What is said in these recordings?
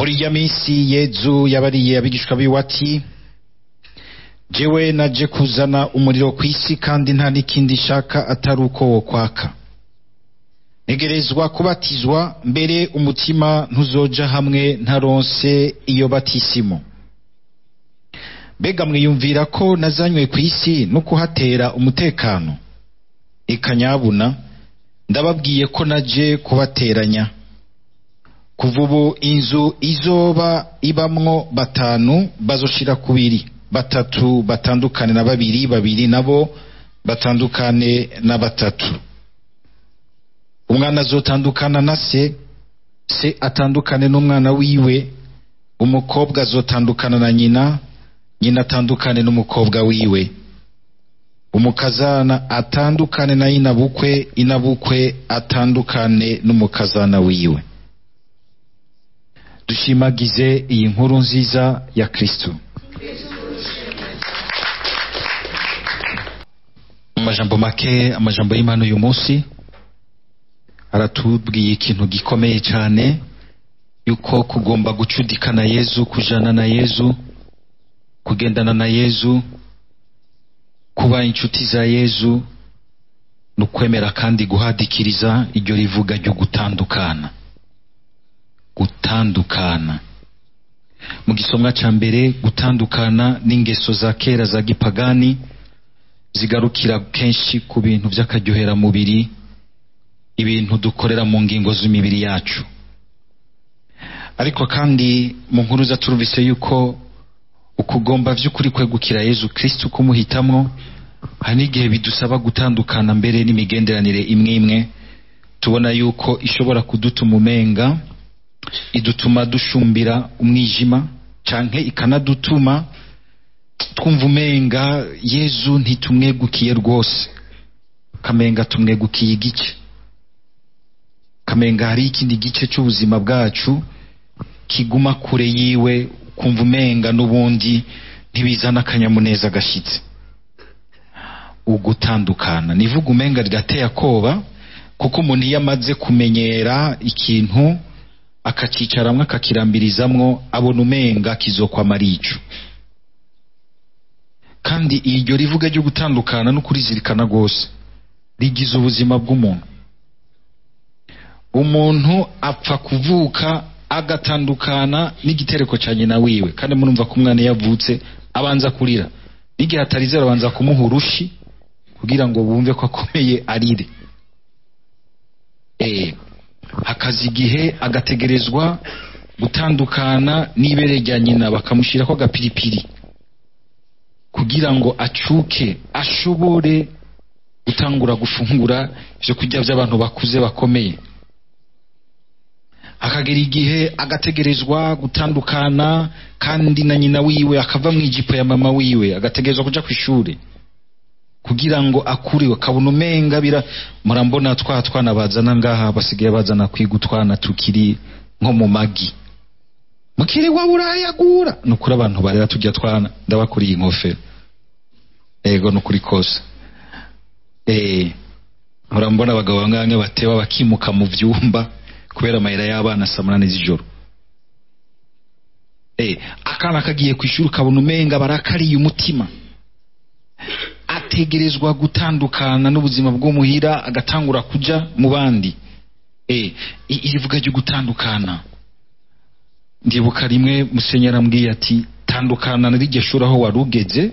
muri ya minsi Yezu yabariye abigishwa biwe ati jewe naje kuzana umuriro kw'isi kandi nta n'ikindi shaka atari uko wo kwaka. Negerezwa kubatizwa mbere umutima ntuzoja hamwe ntaronse iyo batisimo. Mbega mwiyumvira ko nazanywe kw'isi no kuhatera umutekano? Ikanyabuna ndababwiye ko naje kubateranya. Kuva ubu inzu izoba ibamwo batanu bazoshira kubiri, batatu batandukane na babiri, babiri nabo batandukane na batatu. Umwana azotandukana na se, se atandukane n'umwana wiwe, umukobwa azotandukana na nyina, nyina atandukane n'umukobwa wiwe, umukazana atandukane na inabukwe, inabukwe atandukane n'umukazana wiwe. Dushimagize iyi nkuru nziza ya Kristo. Amajambo make, amajambo y'Imana uyu munsi aratubwiye ikintu gikomeye cyane, yuko kugomba gucudikana Yezu, kujana na Yezu, kugendana na Yezu, kuba inshuti za Yezu, nukwemera kandi guhadikiriza iryo rivuga ryo gutandukana. Gutandukana mu gisomwa ca mbere, gutandukana n'ingeso za kera za gipagani zigarukira kenshi ku bintu vy'akaryohera mubiri, ibintu dukorera mu ngingo z'imibiri yacu. Ariko kandi mu nkuru za turumvise yuko ukugomba vy'ukuri kwegukira Yezu Kristo, kumuhitamwo, hari n'igihe bidusaba gutandukana mbere n'imigenderanire imwe imwe tubona yuko ishobora kudutuma umenga, idutuma dushumbira umwijima, canke ikanadutuma twumva umenga Yezu ntitumwegukiye rwose, kamenga tumwegukiye igice, kamenga hari ikindi gice cy'ubuzima bwacu kiguma kure yiwe, kumva umenga n'ubundi ntibizana akanyamuneza gashitse. Ugutandukana nivuga umenga rirateye akoba, kuko umuntu iyo amaze kumenyera ikintu akacicaramwo akakirambirizamwo, abona umenga kizokwama ico. Kandi iryo rivuga ryo gutandukana no kurizirikana gose rigize ubuzima bw'umuntu. Umuntu apfa kuvuka agatandukana n'igitereko ca nyina wiwe, kandi murumva ko umwana yavutse abanza kurira, n'igihe atarizera abanza kumuha urushi kugira ngo bumve ko akomeye arire. Hakaza igihe agategerezwa gutandukana n'ibere rya nyina, bakamushirako agapiripiri kugira ngo acuke, ashobore gutangura gufungura ivyo kurya vy'abantu bakuze bakomeye. Hakagera igihe agategerezwa gutandukana kandi na nyina wiwe, akava mw'ijipo ya mama wiwe, agategerezwa kuja kw'ishure kugira ngo akure, akabona umenga murambona twana bazana ngaha basigaye bazana kwiga utwana tukiri nko mu magi, mukiri wa burayagura, nukuri abantu barera tujya twana ndabakuriye inkofero. Ego nukuri kose. Murambona abagabo bangange bateba bakimuka mu vyumba kubera amayira y'abana saa 8 z'ijoro. Akana kagiye kwishura kabona umenga barakariye umutima, ategerezwa gutandukana n'ubuzima bw'umuhira, agatangura kuja mu bandi. Irivuga ryo gutandukana, ndibuka rimwe musenyera ambwiye ati tandukana n'iryo shuri aho warugeze,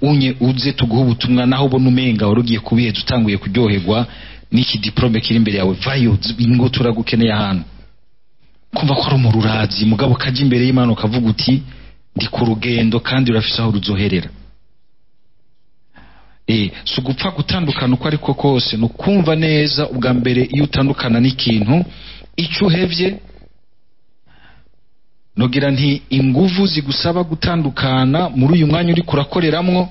unye uze tuguha ubutumwa, naho ubona umenga warugiye kubiheza utanguye kuryoherwa n'iki diplome kiri imbere yawe, vayo ngo turagukeneye ahantu. Kumva ko ari umururazi, mugabo kaje imbere y'Imana ukavuga uti ndi ku rugendo kandi urafise aho ruzoherera. So gupfa gutandukana uko ariko kose, no kumva neza ubwa mbere iyo utandukana n'ikintu ico uhevye, nogira nti inguvu zigusaba gutandukana muri uyu mwanya uri kurakoreramwo,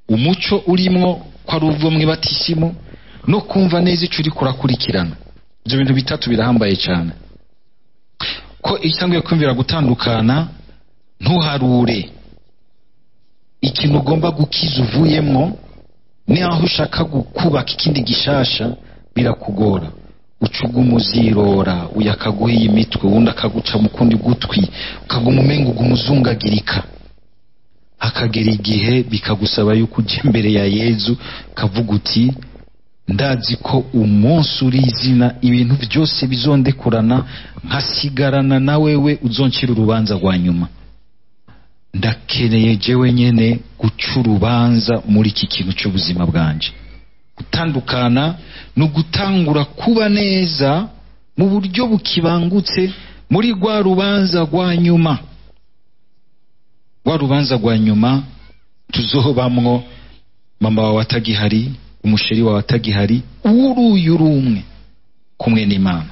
umuco urimwo ko ari uvo mwibatisimo, no kumva neza ico uri kurakurikirana. Ibyo bintu bitatu birahambaye cyane, ko isanzwe kwumvira gutandukana ntuharure ikintu ugomba gukiza uvuyemwo, ni aho ushaka kubaka ikindi gishasha birakugora. ucuguma uzirora, uyakaguha imitwe, wundi akaguca mu kundi gutwi, ukaguma umenga uguma uzungagirika. Hakagera igihe bikagusaba yuko ujya imbere ya Yezu kavuga uti ndazi ko umunsi uri izina ibintu byose bizondekurana nkasigarana na wewe uzoncira urubanza rwa nyuma. Ndakeneye jewe nyene guca urubanza muri iki kintu cy'ubuzima bwanje. Gutandukana no gutangura kuba neza mu buryo bukibangutse muri rwa rubanza rwa nyuma. Rwa rubanza rwa nyuma tuzohobamwo mama wawe atagihari, umusheri wawe atagihari, uruyu rumwe kumwe n'Imana.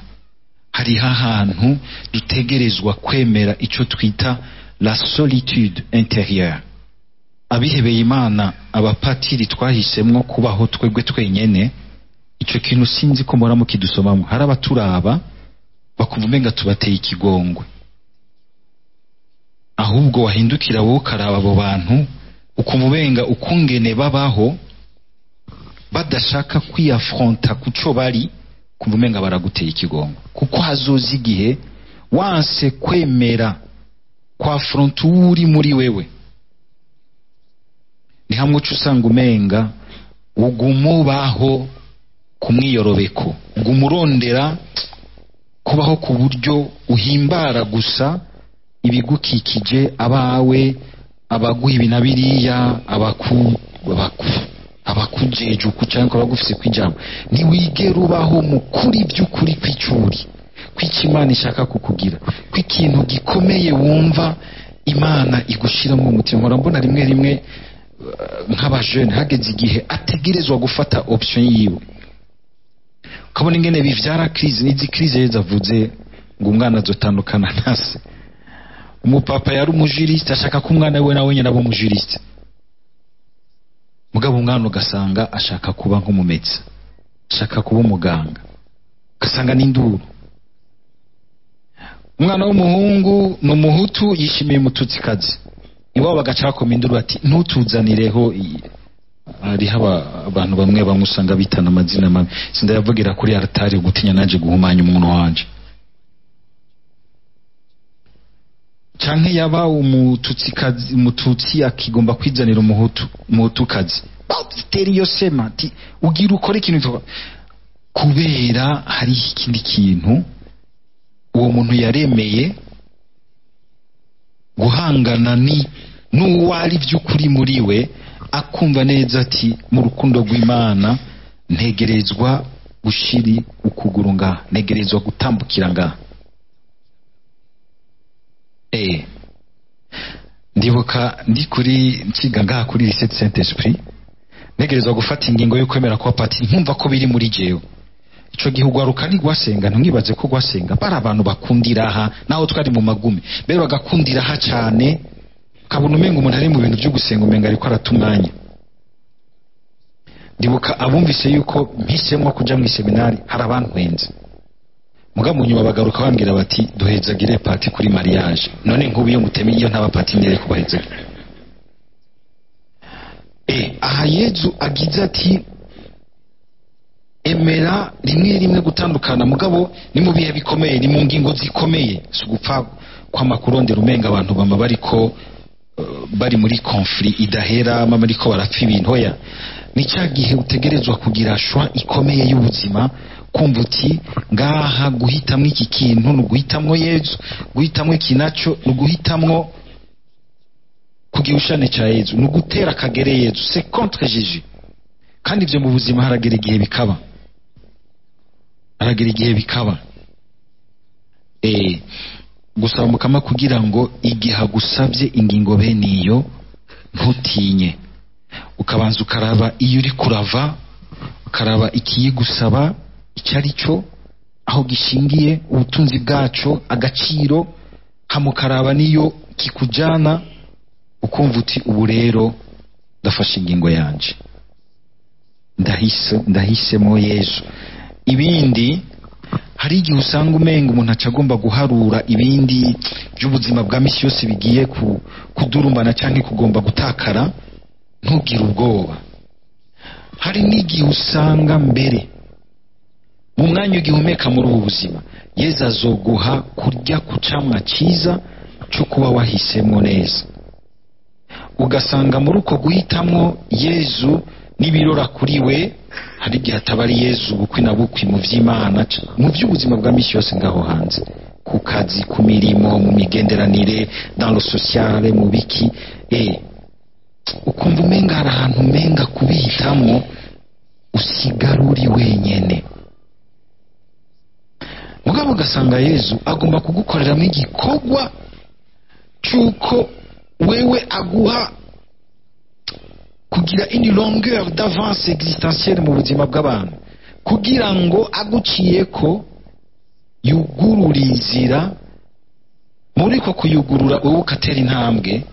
Hari ahantu dutegerezwa kwemera ico twita la solitude intérieure. Abihebeye Imana, abapatiri twahisemwo kubaho twebwe twenyene, ico kintu sinzi ko mora mukidusomamwe. Hari abaturaba bakumva umenga tubateye ikigongwe, ahubwo wahindukira wowe ukaraba abo bantu ukumva umenga ukungene babaho badashaka kwiyafronta kuco bari, kumva umenga baraguteye ikigongwe. Kuko hazoza igihe wanse kwemera kwa front uri muri wewe, ni hamwe uca usanga umenga ugumubaho kumwiyorobeko, ugumurondera kubaho ku buryo uhimbara gusa ibigukikije, abawe, abaguha ibi na biriya, abakujeje ukucanka bagufise kwijambo. Ntiwigera ubaho mu kuri by'ukuri kw'icuri kw'Imana ishaka kukugira, kw'ikintu gikomeye wumva Imana igushiramo umutima. Mpora mbona rimwe rimwe nk'abajene hageze igihe ategerezwa gufata option yiwe, ukabona ingene bivyara crise. Nizi crise yezavuze ngo umwana azotandukana nase. Umupapa yari umujuriste, ashaka ko umwana we nawe nyene aba umujuriste, mugabo umwana ugasanga ashaka kuba nk'umumetsa, ashaka kuba umuganga, ugasanga n'induru. Umwana w'umuhungu n'umuhutu yishimiye umututsikazi, iwabo bagacakoma induru ati ntutuzanireho. Hariho abantu bamwe bamwe usanga bitana amazina mabi, sindayavugira kuri altari gutinya naje guhumanya umuntu wanje. Canke yaba umututsikazi, umututsi akigomba kwizanira umuhutukazi, batera iyo sema ati ugira ukora ikintu, kubera hari ikindi kintu uwo muntu yaremeye guhangana n'uwari by'ukuri muri we, akumva neza ati mu rukundo rw'Imana ntegerezwa gushiri ukuguru ngaha, ntegerezwa gutambukira ngaha. Ndibuka ndi kuri nsiga ngaha kuri lycée Saint Esprit, ntegerezwa gufata ingingo yo kwemera kwa patiri, nkumva ko biri muri jewe. Ico gihugu arukani gwasenga, ntumwibaze ko gwasenga bara abantu bakundira aha, naho twari mu magume bero bagakundira aha cyane, kabona umenga umuntu ari mu bintu byo gusenga umenga ariko aratumanya. Ndibuka abumvise yuko mpisemo kuja mu seminari, hari abantu wenze muga mu nyuma bagaruka bambwira bati duhezagire pati kuri mariage. None nkubu iyo mutemi iyo ntaba pati nere kubahezagira. Aha Yezu agize ati emera rimwe rimwe gutandukana, mugabo ni mu bihe bikomeye, ni mu ngingo zikomeye, si gupfa kwa makurondera umenga abantu bama bariko bari muri conflit idahera, mama ariko barapfa ibintu. Hoya ni cya gihe utegerezwa kugira shwa ikomeye y'ubuzima, kumva uti ngaha guhitamwo iki kintu nuguhitamwo Yezu, guhitamwo ikinacho nuguhitamwo kugihushane cha Yezu, nugutera akagere Yezu, c'est contre Jésus. Kandi ibyo mu buzima haragera igihe bikaba, haragera igihe bikaba. Gusaba mukama kugira ngo igihe agusabye ingingo bene iyo ntutinye, ukabanza ukaraba iyo uri kurava, ukaraba ikiyigusaba icyari cyo, aho gishingiye, ubutunzi bwaco, agaciro, hamukaraba niyo kikujana, ukumva uti ubu rero ndafashe ingingo yanje, ndahisemo Yesu. Ibindi hari igihe usanga umenga umuntu acagomba guharura ibindi by'ubuzima bwa misi yose bigiye kudurumbana cyangwa kugomba gutakara, ntugire ubwoba. Hari n'igihe usanga mbere mu mwanya ugihumeka muri ubu buzima Yesu azoguha kurya ku camwa cyiza cyo kuba wahisemo neza. Ugasanga muri uko guhitamwo Yesu n'ibirora kuri we, hari igihe ataba ari Yesu bukwi na bukwi mu vy'Imana, mu by'ubuzima bwa misi yose ngaho hanze, ku kazi, ku mirimo, mu migenderanire, dans le social, mu biki, ukumva umenga hari ahantu umenga kubihitamwo usigara uri wenyene. Mugabo ugasanga Yesu agomba kugukoreramo igikorwa cyuko wewe aguha kugira une longueur d'avance existentielle mu buzima bw'abantu, kugira ngo aguciye ko yugurura inzira. Muri ko kuyugurura wowe ukatera intambwe,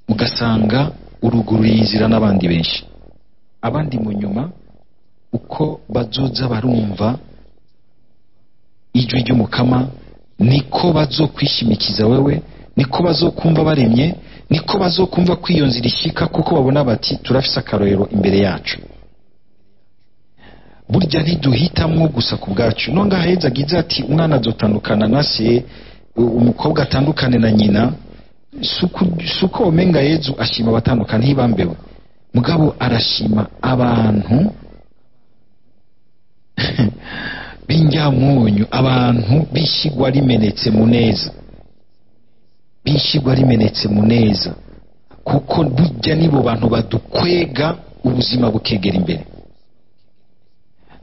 ugasanga urugurura inzira n'abandi benshi. Abandi mu nyuma uko bazoza barumva ijwi ry'umukama, niko bazokwishimikiza wewe, niko bazokumva baremye, niko bazokumva kwiyonzira ishika, kuko babona bati turafise akarorero imbere yacu. Burya ntiduhitamwo gusa ku bwacu. Nonga heza agize ati umwana azotandukana na se, umukobwa atandukane na nyina, suko omenga Yesu ashima abatandukana ntibambewe, mugabo arashima abantu b'injyamunyu, abantu bishigwa rimenetse muneza, bishigwa rimenetse muneza, kuko burya nibo bantu badukwega ubuzima bukegera imbere.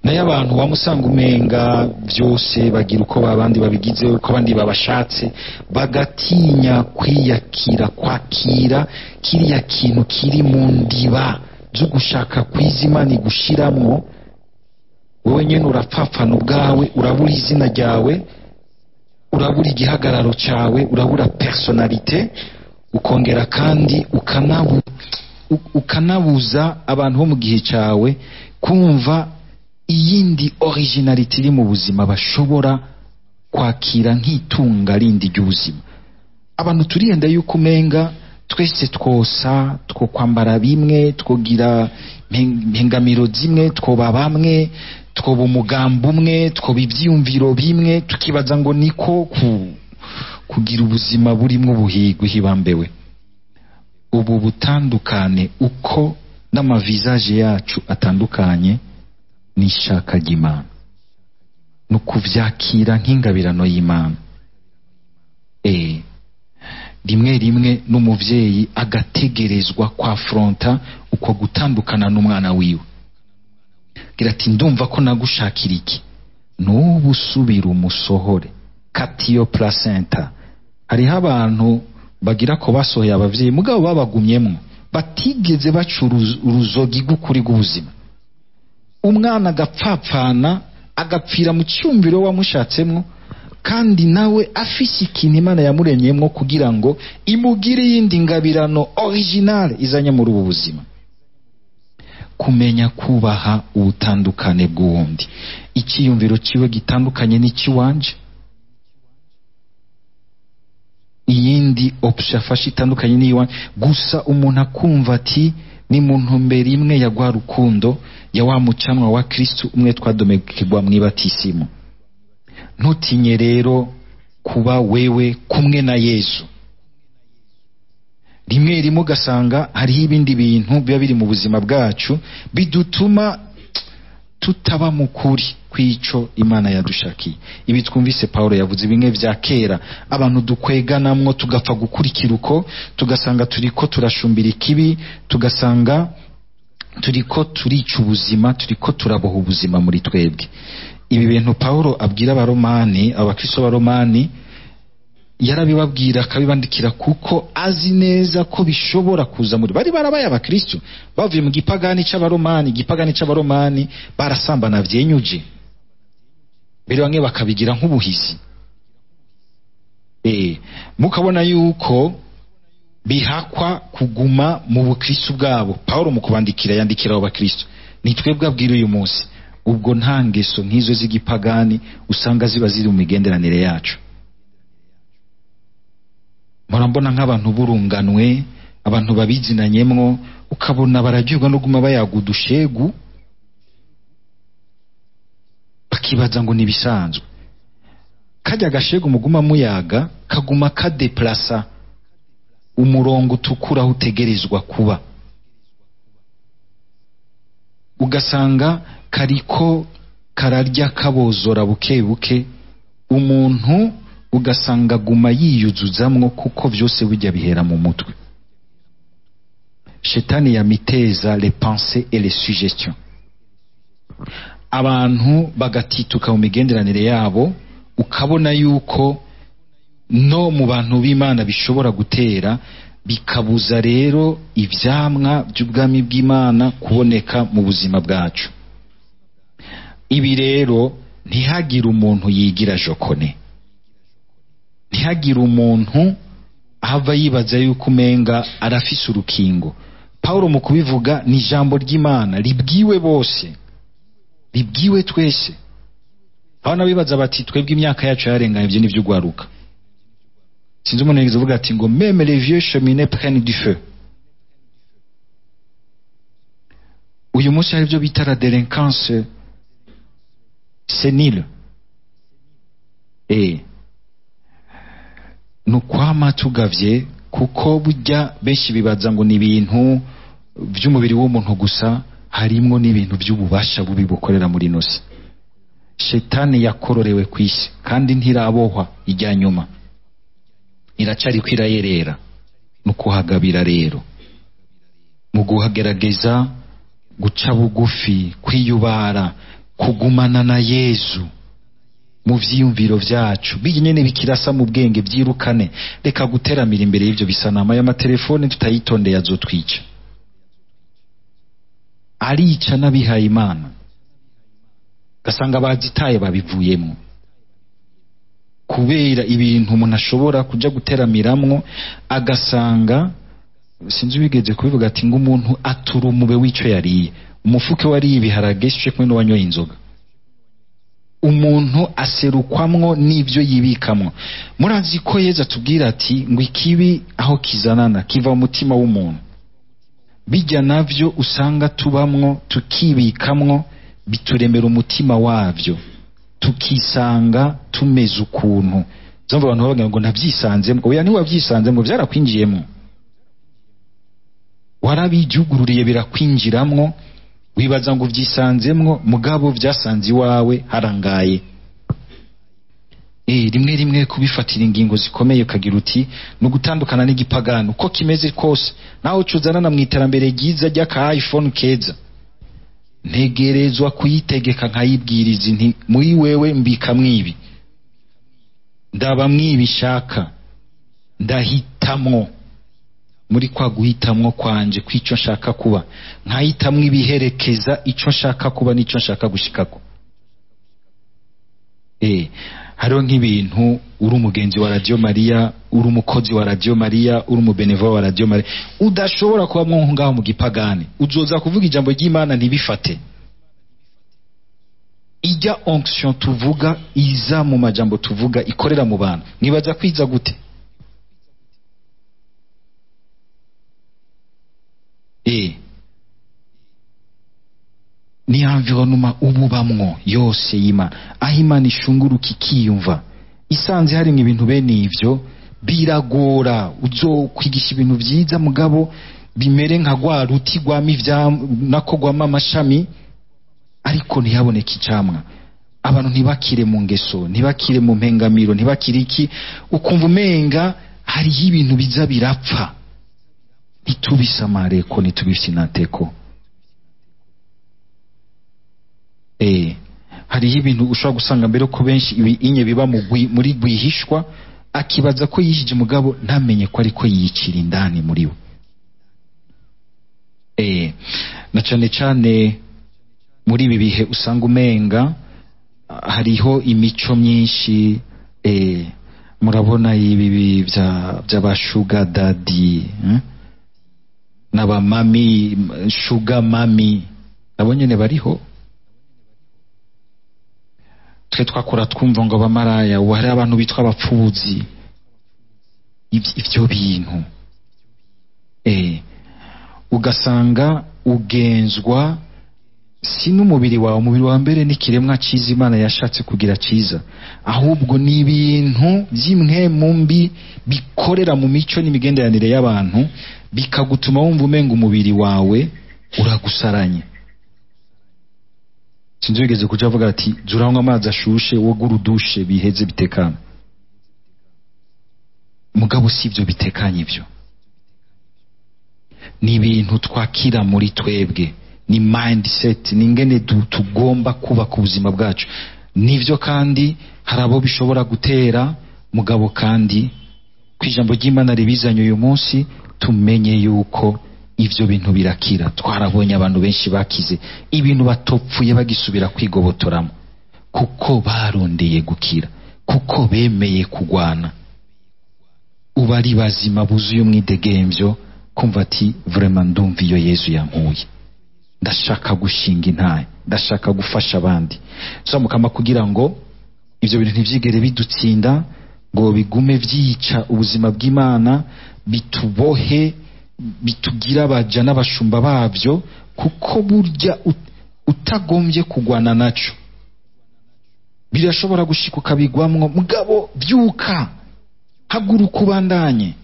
Naye abantu bamusanga umenga byose bagira uko babandi babigize, uko abandi babashatse, bagatinya kwiyakira, kwakira kiriya kintu kiri mu ndiba zo gushaka kwizimana gushiramwo. Wowe nyene urapfapfana ubwawe, urabura izina ryawe, urabura igihagararo cyawe, urabura personalite, ukongera kandi ukanabuza abantu bo mu gihe cyawe kumva iyindi originality iri mu buzima bashobora kwakira nk'itunga rindi ry'ubuzima. Abantu turiyenda yuko umenga twese twosa, two kwambara bimwe, twogira mpengamiro zimwe, twoba bamwe, twoba umugambo umwe, twoba ivyiyumviro bimwe, tukibaza ngo niko kugira ubuzima burimo ubuhigwe hibambewe. Ubu butandukane uko n'amavisage yacu atandukanye n'ishaka ry'Imana, no kuvyakira nk'ingabirano y'Imana. Rimwe rimwe n'umuvyeyi agategerezwa kwa fronta uko gutandukana n'umwana wiwe, gira ati ndumva ko nagushakira iki, n'ubu usubira umusohore katiyo placenta. Hariho abantu bagira ko basohoye abavyeyi mugabo babagumyemwo, batigeze baca uruzogi rw'ukuri rw'ubuzima. Umwana agapfapfana agapfira mu cyumviro wamushatsemwo, kandi nawe afise ikintu Imana yamuremyemwo kugira ngo imugire yindi ngabirano original izanye muri ubu buzima. Kumenya kubaha ubutandukane bw'uwundi, ikiyumviro kiwe gitandukanye n'ikiwanje, iyindi option afashe itandukanye n'iyiwanje, gusa umuntu akumva ati ni mu ntumbero imwe ya gwa rukundo ya wa mucanwa wa Kristo umwe twadomekegwa mwibatisimu. Ntutinye rero kuba wewe kumwe na Yesu. Rimwe rimwe ugasanga hariho ibindi bintu biba biri mu buzima bwacu bidutuma tutaba mukuri kwico Imana yadushakiye. Ibi twumvise Paulo yavuze bimwe vya kera, abantu dukweganamwo tugapfa gukurikira uko, tugasanga turiko turashumbira ikibi, tugasanga turiko turica ubuzima, turiko turaboha ubuzima muri twebwe. Ibi bintu Paulo abwira abaromani, abakristo b'Abaromani, yarabibabwira akabibandikira kuko azi neza ko bishobora kuza muri bari barabaye abakristo bavuye mu gipagani c'Abaromani, barasambana vyenyuje, mbere bamwe bakabigira nk'ubuhizi. Mukabona yuko bihakwa kuguma mu bukristo bwabo. Paulo mu kubandikira yandikira abo bakristo, ni twebwe abwira uyu munsi, ubwo nta ngeso nk'izo z'igipagani usanga ziba ziri mu migenderanire yacu. Murambona nk'abantu burunganwe, abantu babizinanyemwo, ukabona barajyurwa no guma bayagudushegu, akibaza ngo nibisanzwe. Kajya gashego muguma muyaga kaguma kadeplasa umurongo utukura utegerezwa kuba, ugasanga kariko kararya kabozora buke buke, umuntu ugasanga guma yiyuzuzamwo kuko vyose bijya bihera mu mutwe. Shetani yamiteza les pensées et les suggestions, abantu bagatituka mu migenderanire yabo, ukabona yuko no mu bantu b'Imana bishobora gutera bikabuza rero ivyamwa by'ubwami bw'Imana kuboneka mu buzima bwacu. Ibi rero ntihagire umuntu yigira jokone, ntihagire umuntu ahava yibaza yuko umenga arafise urukingo. Paulo mu kubivuga ni ijambo ry'Imana ribwiwe bose, ribwiwe twese. Aho nabibaza bati twebwe imyaka yacu yarenganye, ibyo nivyo gwaruka. Sinzi umuntu yigeze uvuga ati ngo même les vieux cheminots prennent du feu. Uyu munsi hari byo bita la délinquance senile. Nukwama tugavye kuko burya benshi bibaza ngo ni ibintu by'umubiri w'umuntu gusa, harimwo n'ibintu by'ububasha bubi bukorera muri nosi. Shetani yakororewe kwisi kandi ntirabohwa ijya nyuma, iracari kwirayerera. Nukuhagabira rero mu guhagerageza guca bugufi, kwiyubara, kugumana na Yesu mu vyiyumviro vyacu, binyene bikirasa mu bwenge byirukane. Reka guteramira imbere y'ivyo bisanama y'amatelefone tutayitondeye azotwica. Arica n'abihaye Imana, gasanga bazitaye babivuyemo kubera ibintu umuntu ashobora kuja guteramiramwo, agasanga sinzi bigeze kubivuga ati ngo umuntu atura umube w'ico yariye, umufuke wariye ibiharage sije kumwe no wanyoye inzoga. Umuntu aserukwamwo n'ivyo yibikamwo. Murazi ko Yesu atubwira ati ngo ikibi aho kizanana kiva mu mutima w'umuntu, bijya navyo usanga tubamwo tukibikamwo bituremera umutima wavyo, tukisanga tumeze ukuntu. Zomba abantu bavuga ngo navyisanzemo, oya ni wavyisanzemo, byarakwinjiyemo, warabijugururiye birakwinjiramwo, wibaza ngo vyisanzemwo, mugabo vyasanze iwawe harangaye. Rimwe rimwe kubifatira ingingo zikomeye ukagira uti no gutandukana n'igipagano uko kimeze kose, naho cuzana mu iterambere ryiza ry'aka iPhone keza, ntegerezwa kuyitegeka nkayibwiriza nti muri wewe mbika mwibi, ndaba mwibi shaka, ndahitamwo muri kwa guhitamwo kwanje kwico nshaka kuba, nkahitamwo ibiherekeza ico nshaka kuba nico nshaka gushikako. Hariho nk'ibintu uri umugenzi wa Radio Maria, uri umukozi wa Radio Maria, uri umubeneva wa Radio Maria, udashobora kuba mwo ngaho mu gipagane, uzoza kuvuga ijambo ry'Imana ntibifate. Ijya onction tuvuga iza mu majambo tuvuga ikorera mu bantu, nibaza kwiza gute? Ni environnement ububamwo yose y'Imana, aho Imana ishunguruka ikiyumva, isanze hari ibintu bene ivyo biragora. Uzokwigisha ibintu vyiza mugabo bimere nka gwa ruti rw'amivya nako gwama amashami, ariko ntihaboneka icamwa. Abantu ntibakire mu ngeso, ntibakire mu mpengamiro, ntibakire iki, ukumva umenga hariho ibintu biza birapfa. Nitubisamare ko nitubisinateko. Hariho ibintu ushobora gusanga mbere ko benshi inye biba muri gwihishwa, akibaza ko yishije mugabo ntamenye ko ariko yicira indani muri we. Na cane cane muri ibi bihe usanga umenga hariho imico myinshi. Murabona ibi by'abashuga daddy n'abamami, sugar mami, nabo nyene bariho. Twe twakora twumva ngo abamaraya, hari abantu bitwa abapfuzi. Ivyo bintu ugasanga ugenzwa si n'umubiri wawe. Umubiri wa mbere ni kiremwa cyiza Imana yashatse kugira cyiza, ahubwo ni ibintu by'imwemu mbi bikorera mu mico n'imigenderanire y'abantu bikagutuma wumva umenga umubiri wawe uragusaranye. Sinzi wigeze kuja avuga ati zuranywa amazi ashushe wogura udushe biheze bitekana. Mugabo si ibyo bitekanye, ibyo ni ibintu twakira muri twebwe, ni mindset, ni ingene tugomba kuba ku buzima bwacu. Nivyo kandi hari abo bishobora gutera mugabo, kandi kwijambo ry'Imana ribizanye uyu munsi tumenye yuko ivyo bintu birakira. Twarabonye abantu benshi bakize ibintu batopfuye bagisubira kwigobotoramo, kuko barondeye gukira, kuko bemeye kugwana. Uba ari bazima buzuye umwidegemvyo kumva ati vraiment ndumva iyo Yesu yankuye, ndashaka gushinga intaye, ndashaka gufasha abandi. Mukama kugira ngo ivyo bintu ntivyigere bidutsinda, ngo bigume vyica ubuzima bw'Imana, bitubohe, bitugira abaja n'abashumba bavyo, kuko burya utagombye kugwana naco birashobora gushika ukabigwamwo. Mugabo byuka, haguruka ubandanye,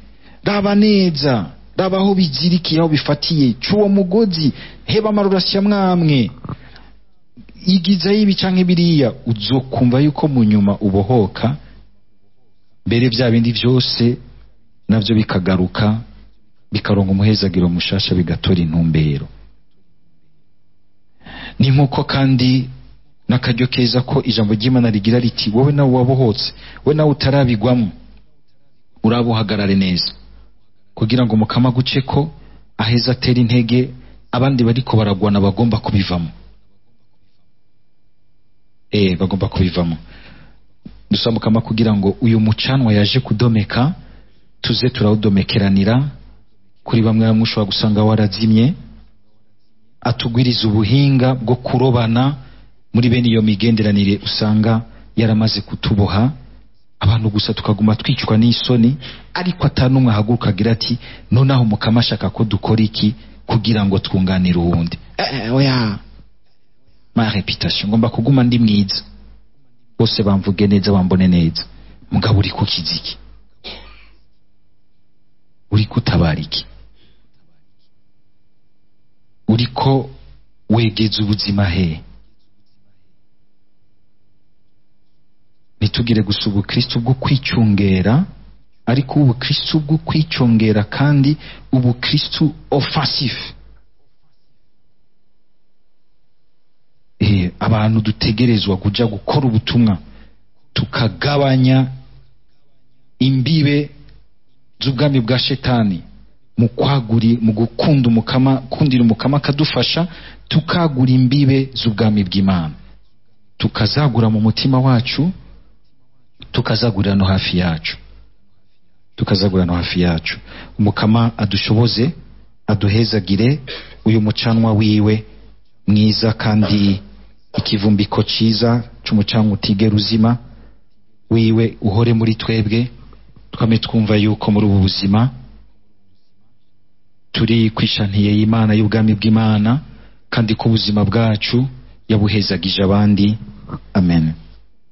raba neza, raba aho bizirikiye, aho bifatiye, cuwo mugozi, heba amarurasya mwamwe, igiza yibi canke biriya, uzokumva yuko mu nyuma ubohoka, mbere vya bindi vyose navyo bikagaruka, bikaronga umuhezagiro mushasha, bigatora intumbero. Ni nkuko kandi n'akaryo keza ko ijambo ry'Imana rigira riti wowe nawe wabohotse, we nawe utarabigwamo, urabuhagarare neza, kugira ngo Mukama guce ko aheza atera intege abandi bariko baragwana bagomba kubivamo. Bagomba kubivamo. Dusaba Mukama kugira ngo uyu mucanwa yaje kudomeka tuze turawudomekeranira. Kuri bamwe bamwe ushobora gusanga warazimye, atugwiriza ubuhinga bwo kurobana muri bene iyo migenderanire, usanga yaramaze kutuboha abantu gusa tukaguma twicwa n'isoni, ariko atanumwe ahaguruka agira ati nonaho Mukama ashaka ko dukora iki kugira ngo twunganire uwundi. Oya, ma reputation ngomba kuguma ndi mwiza, bose bamvuge neza, bambone neza. Mugabo uri kukiziki, uri kutabariki, uriko wegeza ubuzima he? Nitugire gusa ubukristo bwo kwicungera, ariko ubukristo bwo kwicungera kandi ubukristo offensif. Abantu dutegerezwa kuja gukora ubutumwa, tukagabanya imbibe z'ubwami bwa shetani mu gukunda Umukama, kundira Umukama akadufasha, tukagura imbibe z'ubwami bw'Imana, tukazagura mu mutima wacu, tukazagurira no hafi yacu, tukazagurira no hafi yacu. Umukama adushoboze, aduhezagire uyu mucanwa wiwe mwiza, kandi ikivumbiko ciza c'umucanwa utigera uzima wiwe uhore muri twebwe, twame twumva yuko muri ubu buzima turi kwishantiye y'Imana, y'ubwami bw'Imana, kandi ko ubuzima bwacu yabuhezagije abandi. Amen.